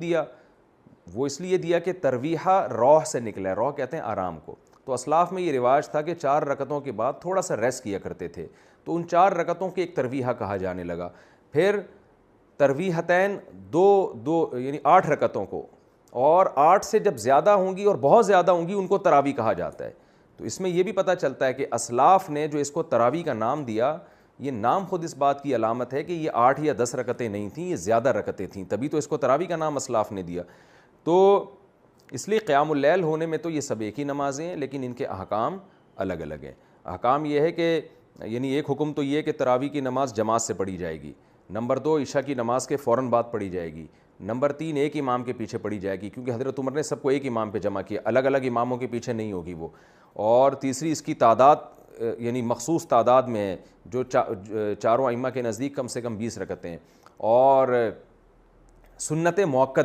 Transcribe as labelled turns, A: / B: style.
A: دیا؟ وہ اس لیے دیا کہ ترویحہ روح سے نکلا ہے، روح کہتے ہیں آرام کو. تو اسلاف میں یہ رواج تھا کہ 4 رکعتوں کے بعد تھوڑا سا ریسٹ کیا کرتے تھے، تو ان 4 رکعتوں کے ایک ترویحہ کہا جانے لگا. پھر ترویحتین دو یعنی 8 رکعتوں کو، اور 8 سے جب زیادہ ہوں گی اور بہت زیادہ ہوں گی ان کو تراویح کہا جاتا ہے. تو اس میں یہ بھی پتہ چلتا ہے کہ اسلاف نے جو اس کو تراویح کا نام دیا، یہ نام خود اس بات کی علامت ہے کہ یہ 8 یا 10 رکعتیں نہیں تھیں، یہ زیادہ رکعتیں تھیں، تبھی تو اس کو تراویح کا نام اسلاف نے دیا. تو اس لیے قیام اللیل ہونے میں تو یہ سب ایک ہی نمازیں ہیں، لیکن ان کے احکام الگ الگ ہیں. احکام یہ ہے کہ یعنی ایک حکم تو یہ ہے کہ تراویح کی نماز جماعت سے پڑھی جائے گی. نمبر 2 عشاء کی نماز کے فوراً بعد پڑھی جائے گی. نمبر 3 ایک امام کے پیچھے پڑھی جائے گی، کیونکہ حضرت عمر نے سب کو ایک امام پہ جمع کیا، الگ الگ اماموں کے پیچھے نہیں ہوگی وہ. اور تیسری اس کی تعداد یعنی مخصوص تعداد میں ہے، جو چاروں ائمہ کے نزدیک کم سے کم 20 رکعتیں ہیں. اور سنت موقدہ